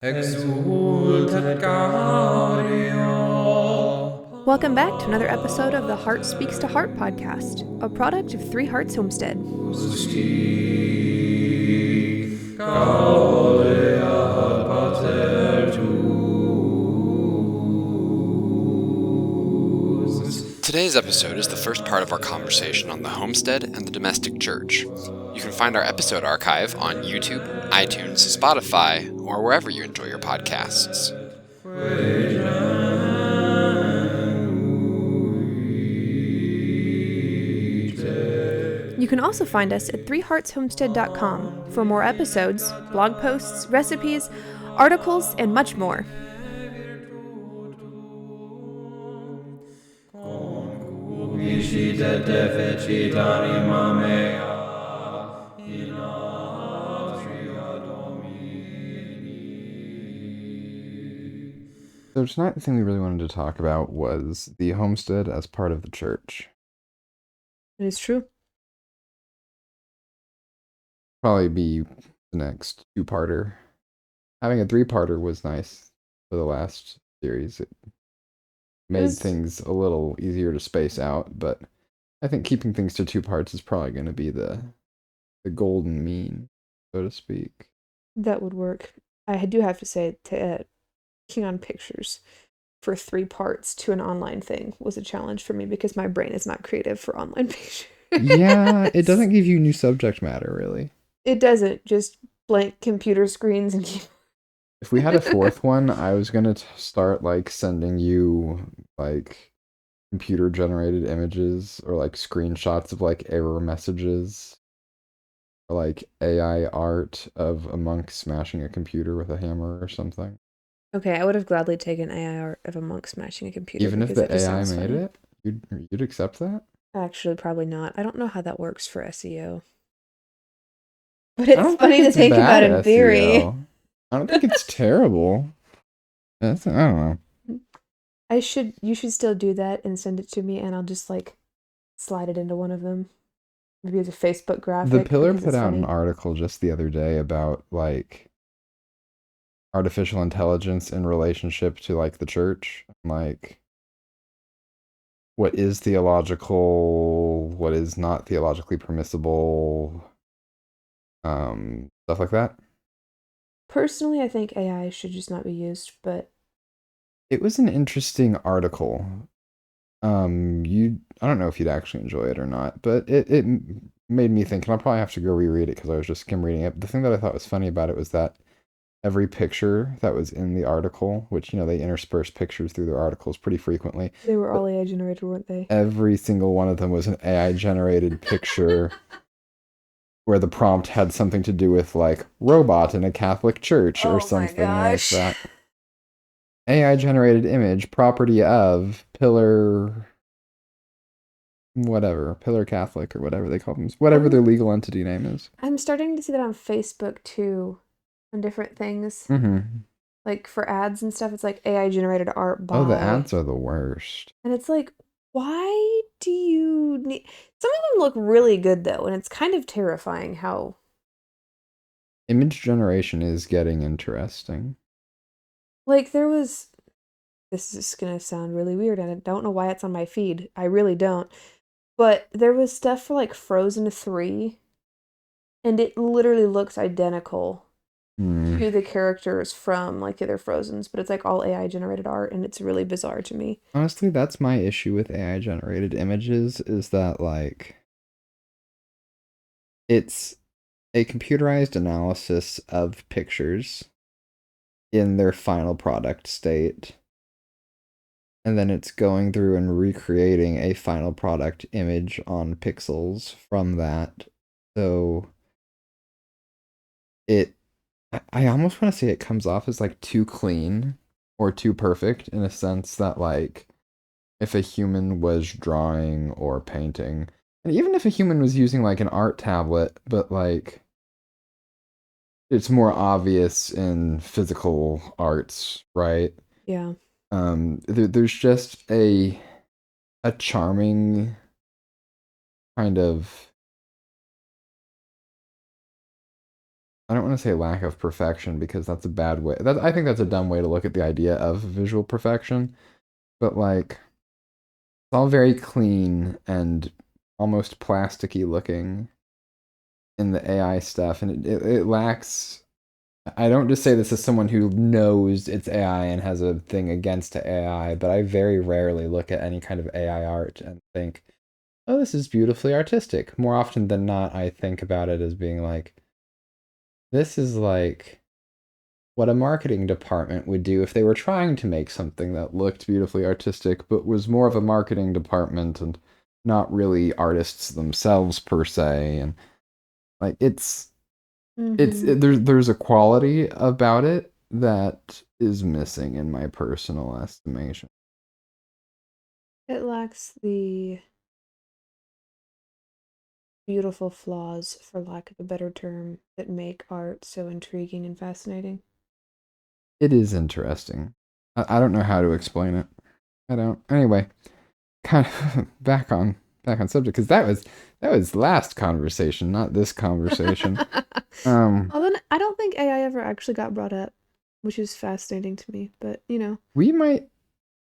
Exultet Gaudio. Welcome back to another episode of the Heart Speaks to Heart podcast, a product of Three Hearts Homestead. Justi Gaudia Pater tuus. Today's episode is the first part of our conversation on the homestead and the domestic church. You can find our episode archive on YouTube, iTunes, Spotify, or wherever you enjoy your podcasts. You can also find us at threeheartshomestead.com for more episodes, blog posts, recipes, articles, and much more. Concupiscit defecit anima mea in atria Domini. So tonight, the thing we really wanted to talk about was the homestead as part of the church. It is true. Probably be the next two-parter. Having a three-parter was nice for the last series. It made things a little easier to space out, but I think keeping things to two parts is probably going to be the golden mean, so to speak. That would work. I do have to say, taking on pictures for 3 parts to an online thing was a challenge for me because my brain is not creative for online pictures. Yeah, it doesn't give you new subject matter, really. It doesn't, just blank computer screens and If we had a fourth one, I was gonna start sending you computer generated images or screenshots of error messages or AI art of a monk smashing a computer with a hammer or something. Okay, I would have gladly taken AI art of a monk smashing a computer. Even if the AI made it, you'd accept that? Actually, probably not. I don't know how that works for SEO. But it's funny to think about in theory. I don't think it's terrible. I don't know. You should still do that and send it to me, and I'll just slide it into one of them. Maybe as a Facebook graphic. The Pillar put out an article just the other day about artificial intelligence in relationship to the church. What is theological, what is not theologically permissible, stuff like that. Personally, I think AI should just not be used, but it was an interesting article. I don't know if you'd actually enjoy it or not, but it made me think, and I'll probably have to go reread it because I was just skim reading it. The thing that I thought was funny about it was that every picture that was in the article, which, they intersperse pictures through their articles pretty frequently. They were all AI generated, weren't they? Every single one of them was an AI generated picture where the prompt had something to do with robot in a Catholic church or something like that. AI generated image, property of Pillar Catholic or whatever they call them, whatever their legal entity name is. I'm starting to see that on Facebook too, on different things. Mm-hmm. For ads and stuff, it's AI generated art by... Oh, the ads are the worst. And it's why do you need... Some of them look really good though, and it's kind of terrifying how... Image generation is getting interesting. There was... This is going to sound really weird, and I don't know why it's on my feed. I really don't. But there was stuff for Frozen 3, and it literally looks identical to the characters from the other Frozens, but it's all AI generated art, and it's really bizarre to me. Honestly, that's my issue with AI generated images, is that it's a computerized analysis of pictures in their final product state, and then it's going through and recreating a final product image on pixels from that. So I almost want to say it comes off as too clean or too perfect, in a sense that if a human was drawing or painting, and even if a human was using an art tablet, but it's more obvious in physical arts, right? Yeah. There's just a charming kind of, I don't want to say lack of perfection because that's a bad way. I think that's a dumb way to look at the idea of visual perfection. But like, it's all very clean and almost plasticky looking in the AI stuff, and it lacks. I don't just say this as someone who knows it's AI and has a thing against AI, but I very rarely look at any kind of AI art and think, oh, this is beautifully artistic. More often than not, I think about it as being like, this is like what a marketing department would do if they were trying to make something that looked beautifully artistic, but was more of a marketing department and not really artists themselves per se. And like there's a quality about it that is missing in my personal estimation. It lacks the beautiful flaws, for lack of a better term, that make art so intriguing and fascinating. It is interesting. I don't know how to explain it. I don't. Anyway, kind of back on subject because that was last conversation, not this conversation. Well, then I don't think AI ever actually got brought up, which is fascinating to me. But We might.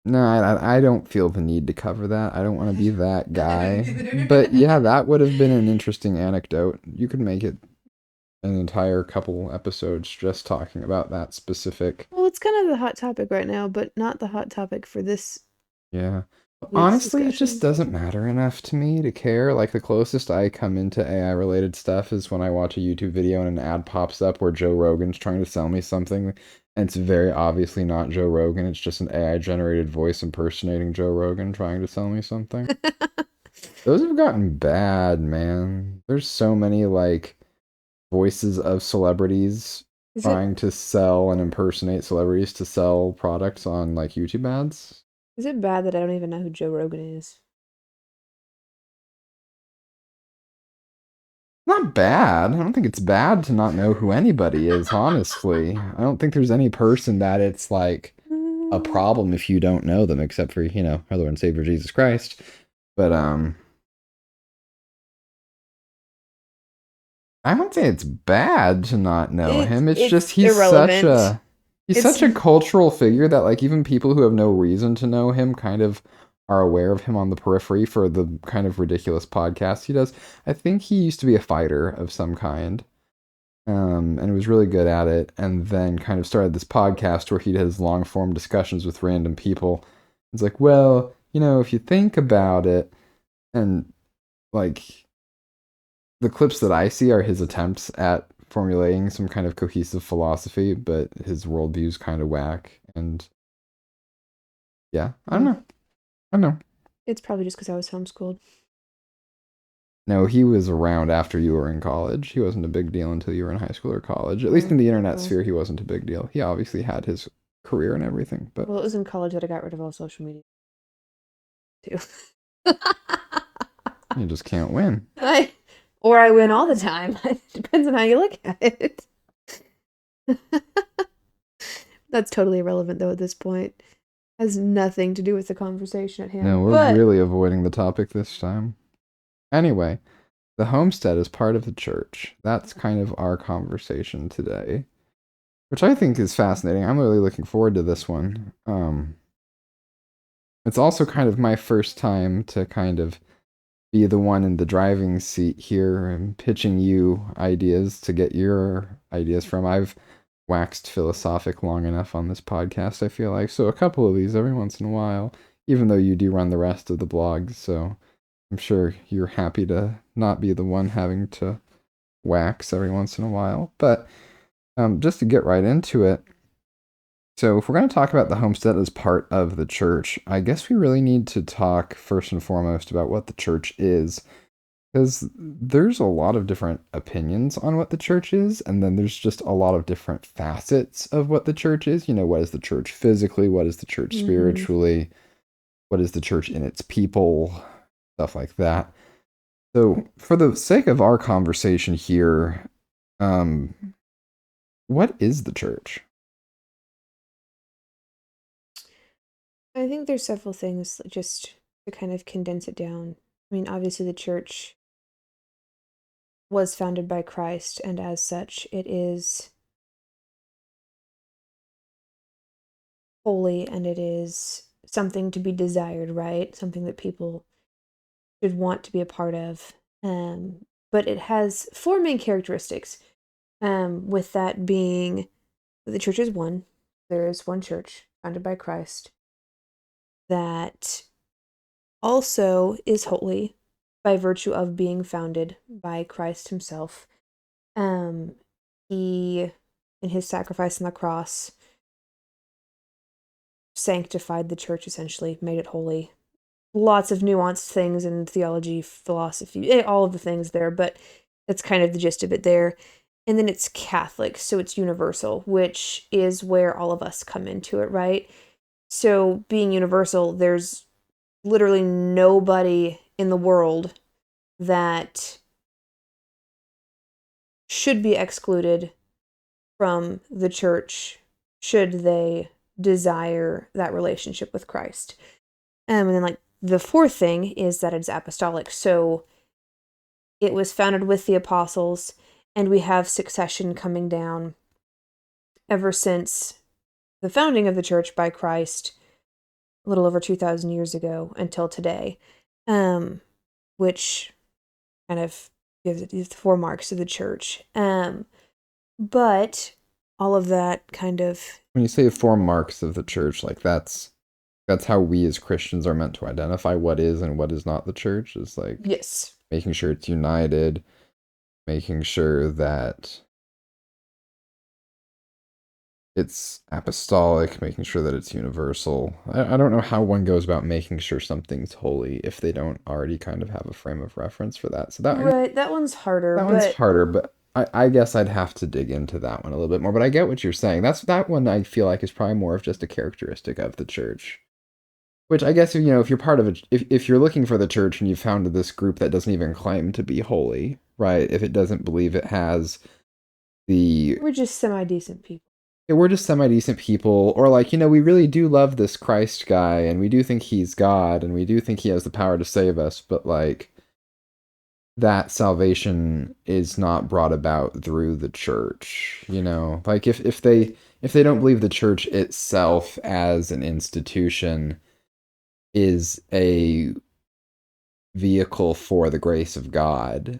No, I don't feel the need to cover that. I don't want to be that guy. But yeah, that would have been an interesting anecdote. You could make it an entire couple episodes just talking about that specific. well, it's kind of the hot topic right now, but not the hot topic for this Yeah. week's Honestly, it discussion. just doesn't matter enough to me to care. Like the closest I come into AI related stuff is when I watch a YouTube video and an ad pops up where Joe Rogan's trying to sell me something, and it's very obviously not Joe Rogan. It's just an AI generated voice impersonating Joe Rogan trying to sell me something. Those have gotten bad, man. There's so many like voices of celebrities Is it trying to sell and impersonate celebrities to sell products on like YouTube ads. is it bad that I don't even know who Joe Rogan is? Not bad. I don't think it's bad to not know who anybody is, honestly. I don't think there's any person that it's like a problem if you don't know them, except for, our Lord and Savior Jesus Christ. But I wouldn't say it's bad to not know him. It's just It's irrelevant. He's It's such a cultural figure that like even people who have no reason to know him kind of are aware of him on the periphery for the kind of ridiculous podcast he does. I think he used to be a fighter of some kind. And was really good at it, and then kind of started this podcast where he has long form discussions with random people. It's like, well, if you think about it, and like the clips that I see are his attempts at formulating some kind of cohesive philosophy, but his worldview's kind of whack. And yeah, I don't know. I don't know. It's probably just because I was homeschooled. No, he was around after you were in college. He wasn't a big deal until you were in high school or college. At least in the internet sphere, he wasn't a big deal. He obviously had his career and everything, but Well, it was in college that I got rid of all social media too. you just can't win. Or I win all the time. It depends on how you look at it. That's totally irrelevant though at this point. Has nothing to do with the conversation at hand. No, we're really avoiding the topic this time. Anyway, the homestead is part of the church. That's kind of our conversation today, which I think is fascinating. I'm really looking forward to this one. It's also kind of my first time to kind of be the one in the driving seat here and pitching you ideas to get your ideas from. I've waxed philosophic long enough on this podcast, I feel like. So a couple of these every once in a while, even though you do run the rest of the blog. So I'm sure you're happy to not be the one having to wax every once in a while. But just to get right into it, so if we're going to talk about the homestead as part of the church, I guess we really need to talk first and foremost about what the church is. Because there's a lot of different opinions on what the church is, and then there's just a lot of different facets of what the church is. What is the church physically? What is the church spiritually? What is the church in its people? Stuff like that. So, for the sake of our conversation here, what is the church? I think there's several things just to kind of condense it down. I mean, obviously the church was founded by Christ, and as such, it is holy and it is something to be desired, right? Something that people should want to be a part of. But it has four main characteristics. With that being, the church is one. There is one church founded by Christ that also is holy by virtue of being founded by Christ himself. He, in his sacrifice on the cross, sanctified the church, essentially, made it holy. Lots of nuanced things in theology, philosophy, all of the things there, but that's kind of the gist of it there. And then it's Catholic, so it's universal, which is where all of us come into it, right? So being universal, there's literally nobody in the world that should be excluded from the church should they desire that relationship with Christ. And then, like, the fourth thing is that it's apostolic. So it was founded with the apostles, and we have succession coming down ever since the founding of the church by Christ a little over 2,000 years ago until today, which kind of gives it these four marks of the church. But all of that kind of... When you say the four marks of the church, like that's how we as Christians are meant to identify what is and what is not the church. Is like, yes, making sure it's united, making sure that it's apostolic, making sure that it's universal. I don't know how one goes about making sure something's holy if they don't already kind of have a frame of reference for that. So that right, that one's harder. One's harder, but I guess I'd have to dig into that one a little bit more. But I get what you're saying. That one I feel like is probably more of just a characteristic of the church. Which I guess, if you're part of it, if you're looking for the church and you founded this group that doesn't even claim to be holy, right? If it doesn't believe it has we're just semi-decent people. Yeah, we're just semi-decent people, or like, we really do love this Christ guy, and we do think he's God, and we do think he has the power to save us, but like, that salvation is not brought about through the church, Like, if they don't believe the church itself as an institution is a vehicle for the grace of God,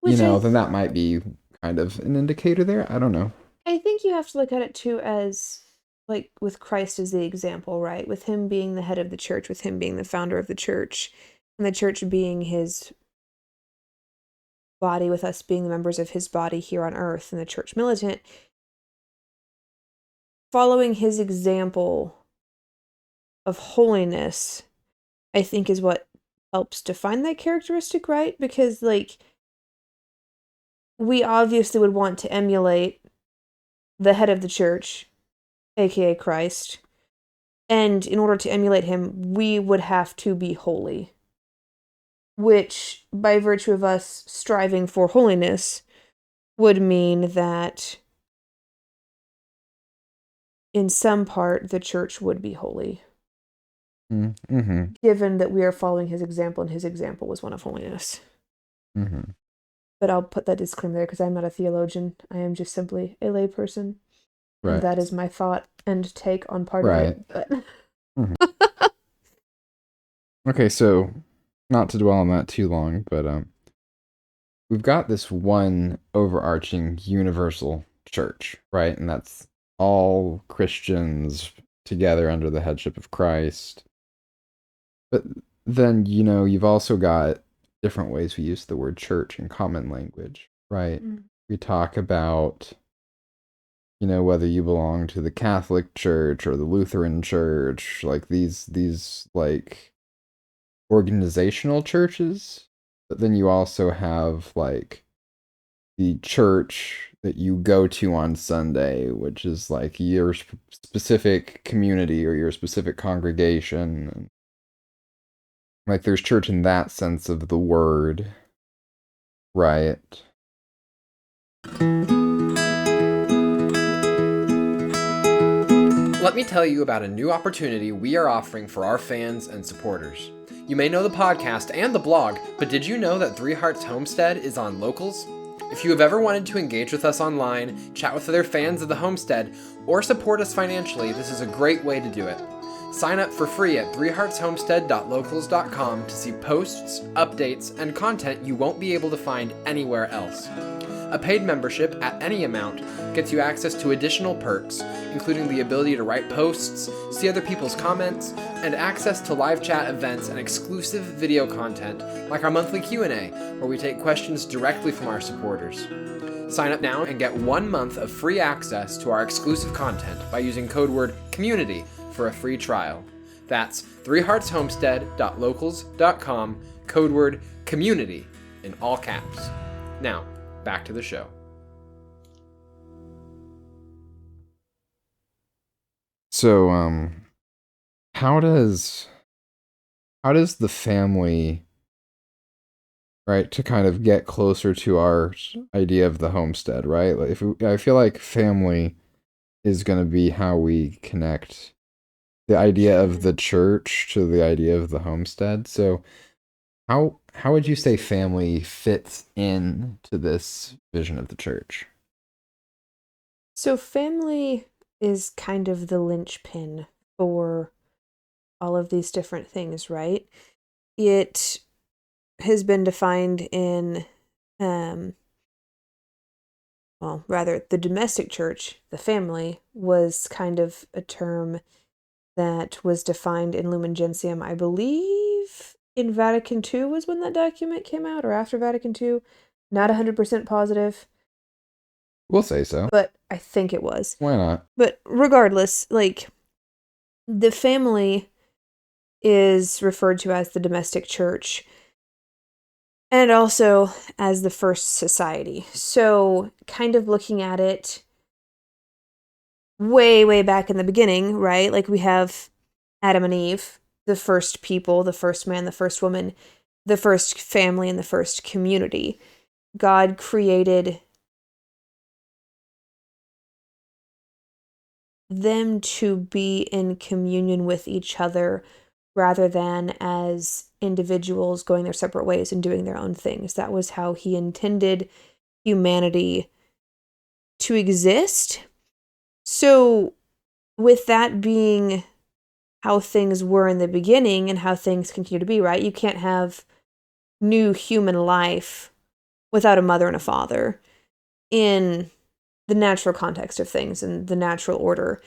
then that might be kind of an indicator there. I don't know. I think you have to look at it too as, like, with Christ as the example, right? With him being the head of the church, with him being the founder of the church, and the church being his body, with us being the members of his body here on earth, and the church militant. Following his example of holiness, I think, is what helps define that characteristic, right? Because, like, we obviously would want to emulate the head of the church, aka Christ, and in order to emulate him, we would have to be holy, which, by virtue of us striving for holiness, would mean that in some part the church would be holy. Mm-hmm. Given that we are following his example, and his example was one of holiness. Mm-hmm. But I'll put that disclaimer there because I'm not a theologian. I am just simply a layperson. Right. And that is my thought and take on part right. of it. But... Mm-hmm. Okay, so not to dwell on that too long, but we've got this one overarching universal church, right? And that's all Christians together under the headship of Christ. But then, you've also got different ways we use the word church in common language, right? Mm. We talk about, whether you belong to the Catholic Church or the Lutheran Church, like these like organizational churches. But then you also have like the church that you go to on Sunday, which is like your specific community or your specific congregation. Like, there's church in that sense of the word, right? Let me tell you about a new opportunity we are offering for our fans and supporters. You may know the podcast and the blog, but did you know that Three Hearts Homestead is on Locals? If you have ever wanted to engage with us online, chat with other fans of the Homestead, or support us financially, this is a great way to do it. Sign up for free at threeheartshomestead.locals.com to see posts, updates, and content you won't be able to find anywhere else. A paid membership at any amount gets you access to additional perks, including the ability to write posts, see other people's comments, and access to live chat events and exclusive video content like our monthly Q&A, where we take questions directly from our supporters. Sign up now and get 1 month of free access to our exclusive content by using code word COMMUNITY for a free trial. That's threeheartshomestead.locals.com, code word COMMUNITY in all caps. Now, back to the show. So, how does the family, right, to kind of get closer to our idea of the homestead, right? Like I feel like family is going to be how we connect the idea of the church to the idea of the homestead. So, how would you say family fits in to this vision of the church? So family is kind of the linchpin for all of these different things, right? It has been defined in, the domestic church, the family, was kind of a term that was defined in Lumen Gentium, I believe in Vatican II was when that document came out, or after Vatican II. Not 100% positive, We'll say so. but I think it was. Why not? But regardless, like, the family is referred to as the domestic church and also as the first society. So, kind of looking at it way, way back in the beginning, right? Like, we have Adam and Eve, the first people, the first man, the first woman, the first family, and the first community. God created them to be in communion with each other rather than as individuals going their separate ways and doing their own things. That was how he intended humanity to exist. So, with that being how things were in the beginning and how things continue to be, right? You can't have new human life without a mother and a father in the natural context of things and the natural order.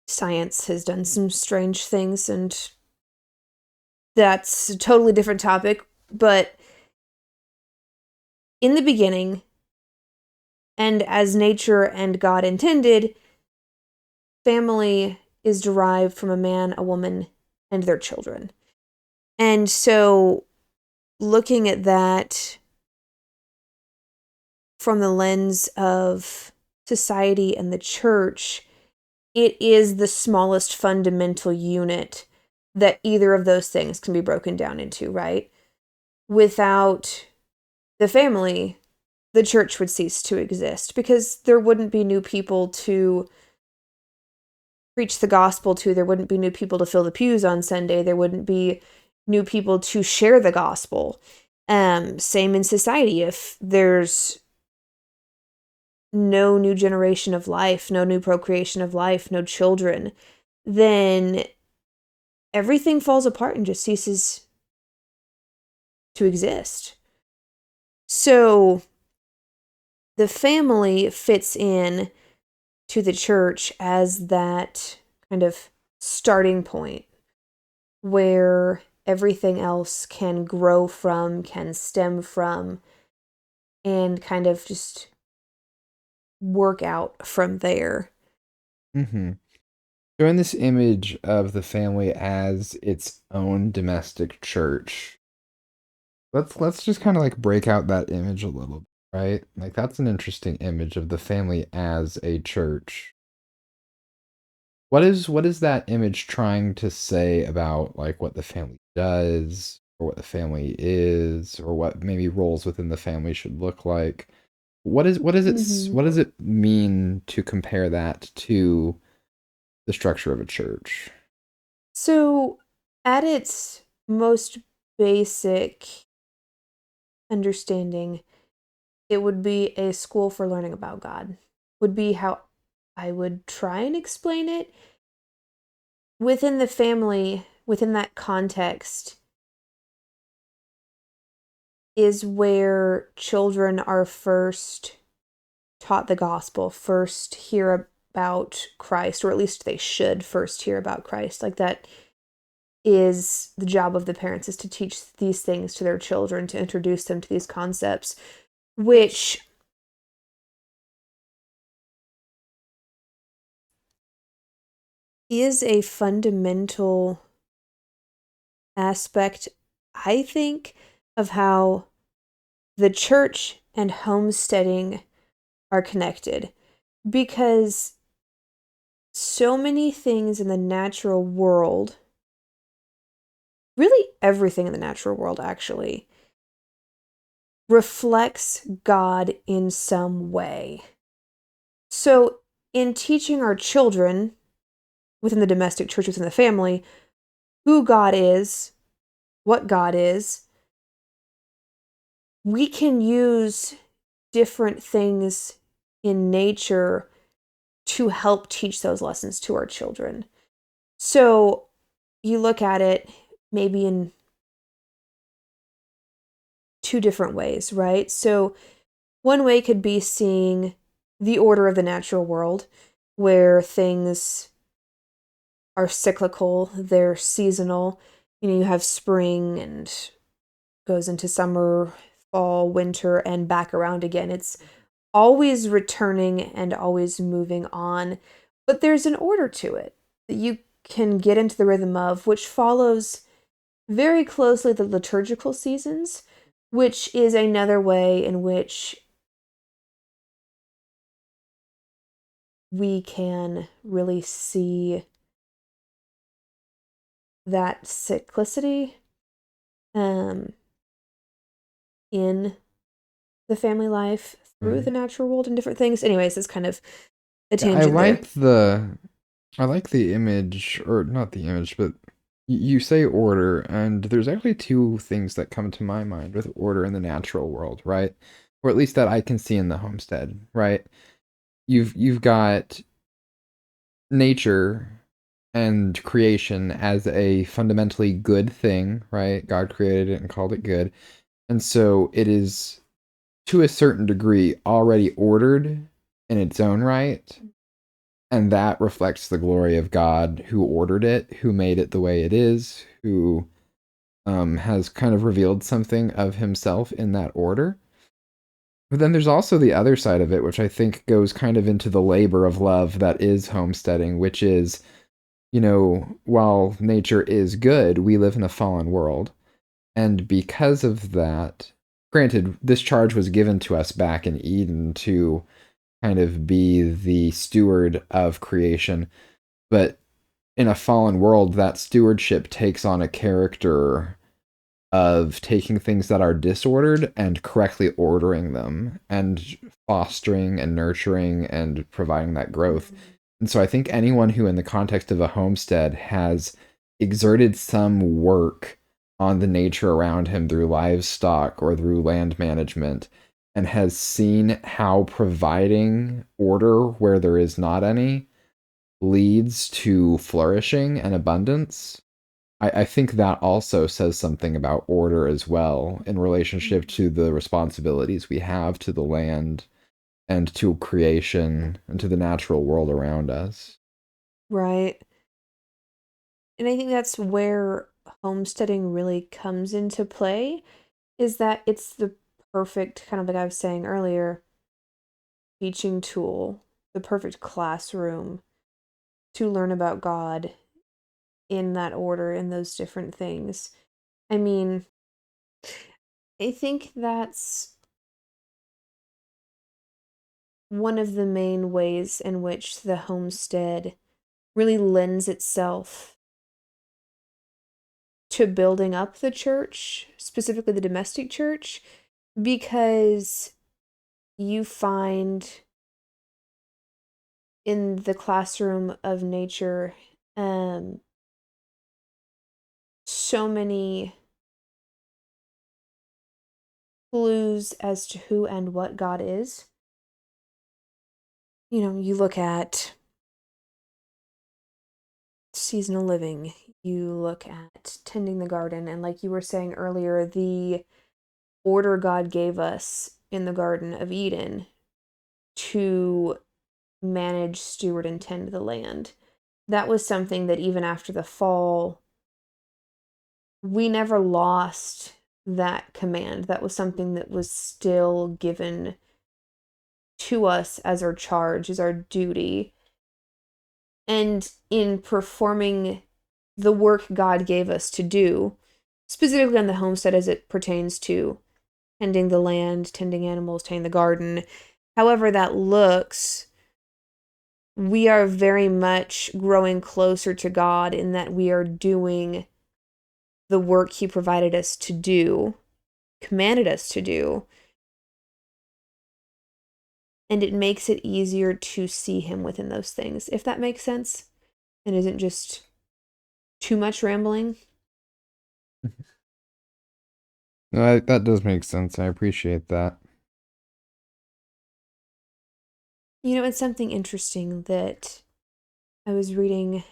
Science has done some strange things, and that's a totally different topic. But in the beginning, and as nature and God intended, family is derived from a man, a woman, and their children. And so, looking at that from the lens of society and the church, it is the smallest fundamental unit that either of those things can be broken down into, right? Without the family, the church would cease to exist because there wouldn't be new people to preach the gospel to. There wouldn't be new people to fill the pews on Sunday. There wouldn't be new people to share the gospel. Same in society. If there's no new generation of life, no new procreation of life, no children, then everything falls apart and just ceases to exist. So the family fits in to the church as that kind of starting point where everything else can grow from, can stem from, and kind of just work out from there. Mm-hmm. So in this image of the family as its own domestic church, let's just kind of like break out that image a little bit, right? Like that's an interesting image of the family as a church. What is that image trying to say about like what the family does or what the family is or what maybe roles within the family should look like? What does it mean to compare that to the structure of a church? So At its most basic understanding, it would be a school for learning about God, would be how I would try and explain it. Within the family, within that context, is where children are first taught the gospel, first hear about Christ, or at least they should first hear about Christ. Like, that is the job of the parents, is to teach these things to their children, to introduce them to these concepts, which is a fundamental aspect, I think, of how the church and homesteading are connected. Because so many things in the natural world, really everything in the natural world actually, reflects God in some way. So, in teaching our children within the domestic church, within the family, who God is, what God is, we can use different things in nature to help teach those lessons to our children. So you look at it maybe in two different ways, right? So one way could be seeing the order of the natural world, where things are cyclical, they're seasonal. You have spring and goes into summer, fall, winter, and back around again. It's always returning and always moving on. But there's an order to it that you can get into the rhythm of, which follows very closely the liturgical seasons, which is another way in which we can really see that cyclicity in the family life through the natural world and different things. Anyways, it's kind of a Yeah, tangent there. I like the image, or not the image, but you say order, and there's actually two things that come to my mind with order in the natural world, right? Or at least that I can see in the homestead, right? You've got nature and creation as a fundamentally good thing, right? God created it and called it good. And so it is, to a certain degree, already ordered in its own right. And that reflects the glory of God who ordered it, who made it the way it is, who has kind of revealed something of himself in that order. But then there's also the other side of it, which I think goes kind of into the labor of love that is homesteading, which is, while nature is good, we live in a fallen world. And because of that, granted, this charge was given to us back in Eden to kind of be the steward of creation. But in a fallen world, that stewardship takes on a character of taking things that are disordered and correctly ordering them and fostering and nurturing and providing that growth. And so I think anyone who, in the context of a homestead, has exerted some work on the nature around him through livestock or through land management, and has seen how providing order where there is not any leads to flourishing and abundance, I think that also says something about order as well in relationship to the responsibilities we have to the land and to creation and to the natural world around us. Right. And I think that's where homesteading really comes into play, is that it's the perfect, kind of like I was saying earlier, teaching tool, the perfect classroom to learn about God in that order, in those different things. I mean, I think that's one of the main ways in which the homestead really lends itself to building up the church, specifically the domestic church, because you find in the classroom of nature, so many clues as to who and what God is. You look at seasonal living, you look at tending the garden, and like you were saying earlier, the order God gave us in the Garden of Eden to manage, steward, and tend the land. That was something that even after the fall, we never lost that command. That was something that was still given to us as our charge, as our duty. And in performing the work God gave us to do, specifically on the homestead as it pertains to tending the land, tending animals, tending the garden, however that looks, we are very much growing closer to God in that we are doing the work He provided us to do, commanded us to do, and it makes it easier to see Him within those things, if that makes sense, and isn't just too much rambling. No, that does make sense. I appreciate that. It's something interesting that I was reading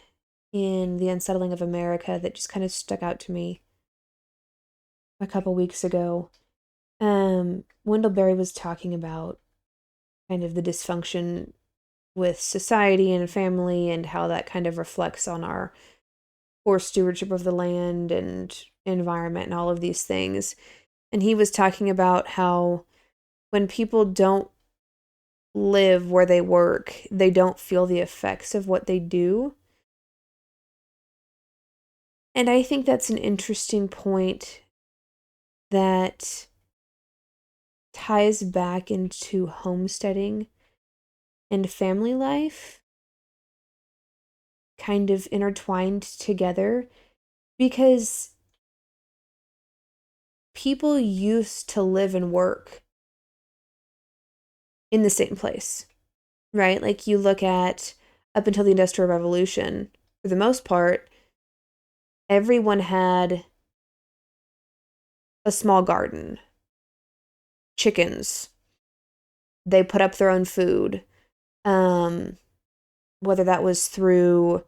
in The Unsettling of America that just kind of stuck out to me a couple weeks ago. Wendell Berry was talking about kind of the dysfunction with society and family and how that kind of reflects on our poor stewardship of the land and environment and all of these things. And he was talking about how when people don't live where they work, they don't feel the effects of what they do. And I think that's an interesting point that ties back into homesteading and family life, kind of intertwined together, because people used to live and work in the same place, right? Like you look at up until the Industrial Revolution, for the most part, everyone had a small garden, chickens, they put up their own food, whether that was through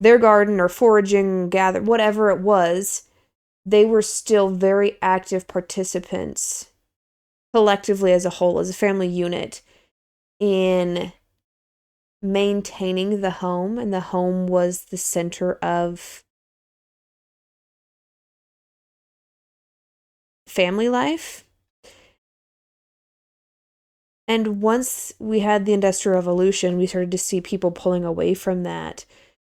their garden or foraging, gather, whatever it was, they were still very active participants collectively as a whole, as a family unit, in maintaining the home, and the home was the center of family life. And once we had the Industrial Revolution, we started to see people pulling away from that.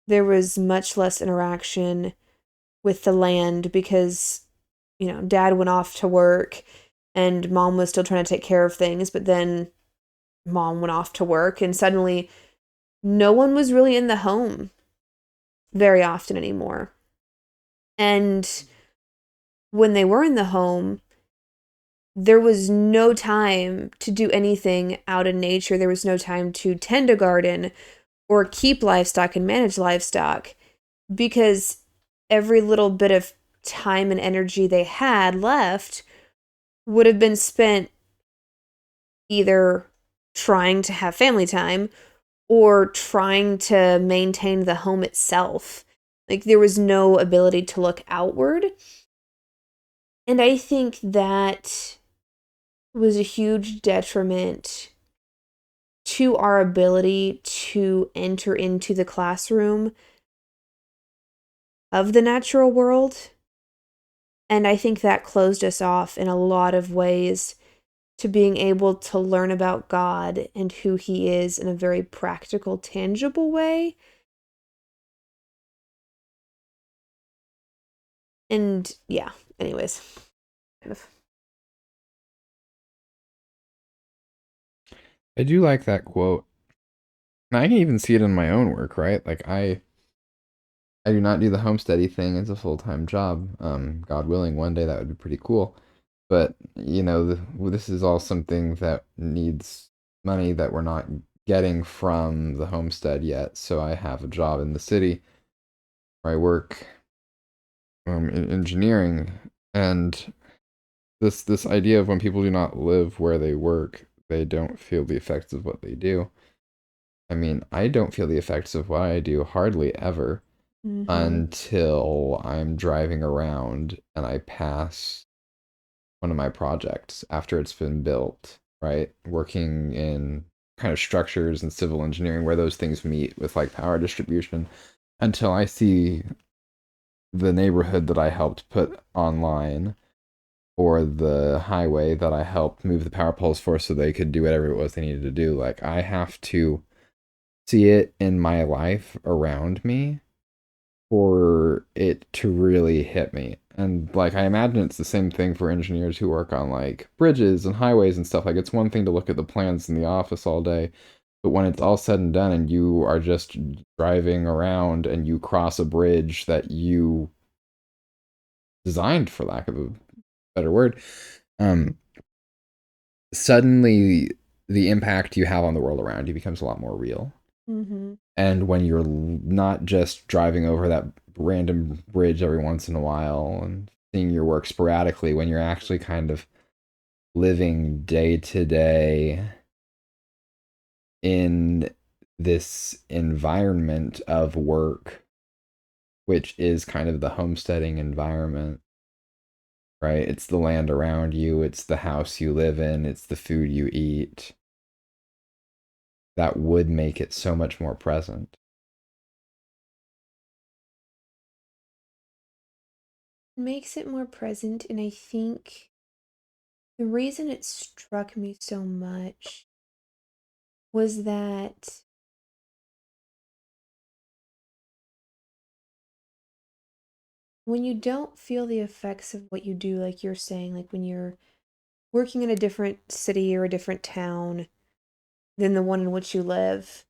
There was much less interaction with the land because, dad went off to work and mom was still trying to take care of things, but then mom went off to work and suddenly no one was really in the home very often anymore. And when they were in the home, there was no time to do anything out in nature. There was no time to tend a garden or keep livestock and manage livestock because every little bit of time and energy they had left would have been spent either trying to have family time or trying to maintain the home itself. Like there was no ability to look outward. And I think that was a huge detriment to our ability to enter into the classroom of the natural world. And I think that closed us off in a lot of ways to being able to learn about God and who He is in a very practical, tangible way. And yeah, anyways, kind of. I do like that quote. And I can even see it in my own work, right? Like I do not do the homesteady thing as a full-time job. God willing, one day that would be pretty cool. But, this is all something that needs money that we're not getting from the homestead yet. So I have a job in the city where I work in engineering, and this idea of when people do not live where they work, they don't feel the effects of what they do. I mean, I don't feel the effects of what I do hardly ever until I'm driving around and I pass one of my projects after it's been built, right? Working in kind of structures and civil engineering where those things meet with like power distribution until I see the neighborhood that I helped put online or the highway that I helped move the power poles for so they could do whatever it was they needed to do. Like, I have to see it in my life around me for it to really hit me. And like, I imagine it's the same thing for engineers who work on like bridges and highways and stuff. Like, it's one thing to look at the plans in the office all day, but when it's all said and done and you are just driving around and you cross a bridge that you designed, for lack of a better word, um, suddenly the impact you have on the world around you becomes a lot more real. And when you're not just driving over that random bridge every once in a while and seeing your work sporadically, when you're actually kind of living day to day in this environment of work, which is kind of the homesteading environment, right? It's the land around you, it's the house you live in, it's the food you eat. That would make it so much more present. Makes it more present, and I think the reason it struck me so much was that when you don't feel the effects of what you do, like you're saying, like when you're working in a different city or a different town than the one in which you live,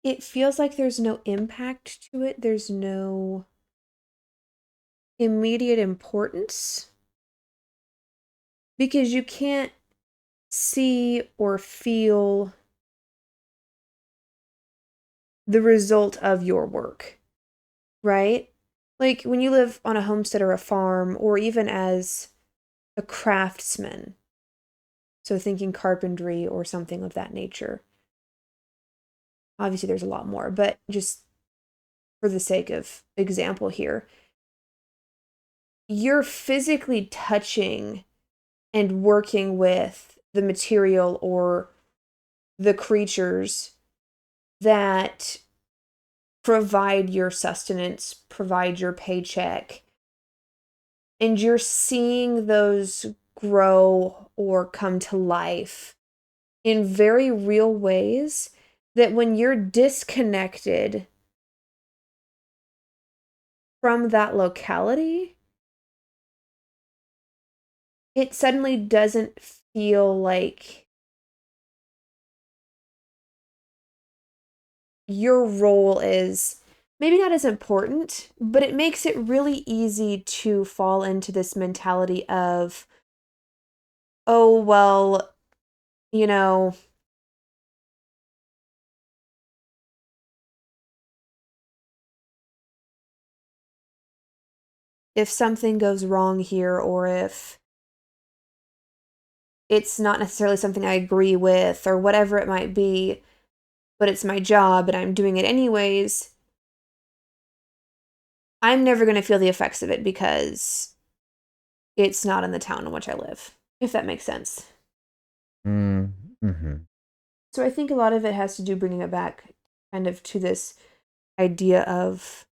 it feels like there's no impact to it. There's no immediate importance because you can't see or feel the result of your work, right? Like when you live on a homestead or a farm, or even as a craftsman, so thinking carpentry or something of that nature. Obviously, there's a lot more, but just for the sake of example here, you're physically touching and working with the material or the creatures that provide your sustenance, provide your paycheck, and you're seeing those grow or come to life in very real ways that when you're disconnected from that locality, it suddenly doesn't feel like your role is maybe not as important, but it makes it really easy to fall into this mentality of, oh, well, you know, if something goes wrong here, or if it's not necessarily something I agree with, or whatever it might be, but it's my job and I'm doing it anyways, I'm never going to feel the effects of it because it's not in the town in which I live, if that makes sense. Mm-hmm. So I think a lot of it has to do bringing it back kind of to this idea of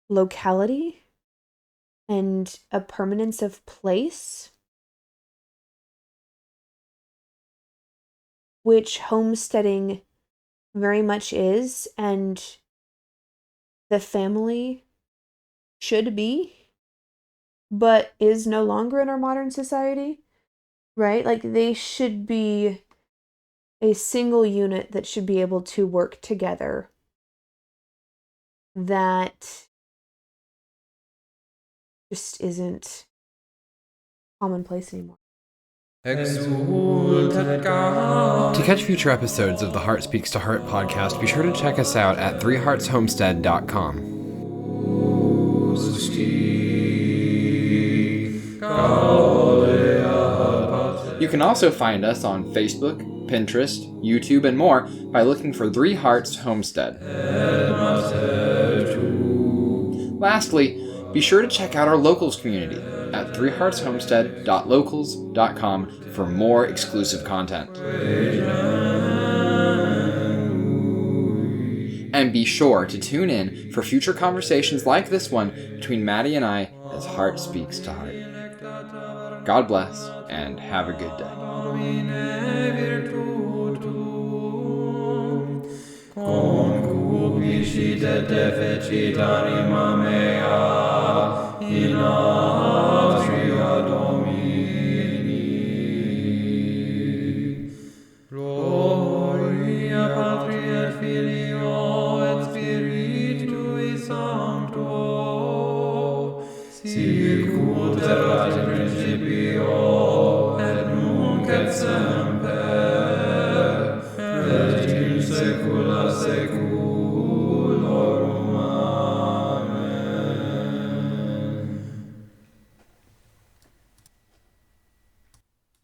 locality and a permanence of place, which homesteading very much is, and the family should be, but is no longer in our modern society, right? Like they should be a single unit that should be able to work together, that just isn't commonplace anymore. exultet God. To catch future episodes of the Heart Speaks to Heart podcast, be sure to check us out at 3heartshomestead.com. You can also find us on Facebook, Pinterest, YouTube, and more by looking for 3 Hearts Homestead. Lastly, be sure to check out our locals community at 3heartshomestead.locals.com for more exclusive content. And be sure to tune in for future conversations like this one between Maddie and I as Heart Speaks to Heart. God bless, and have a good day. Concupiscit et defecit anima mea in atria Domini. Gloria Patri et Filio et Spiritui Sancto, sic ut erat in principio et nunc et semper et in saecula saeculorum.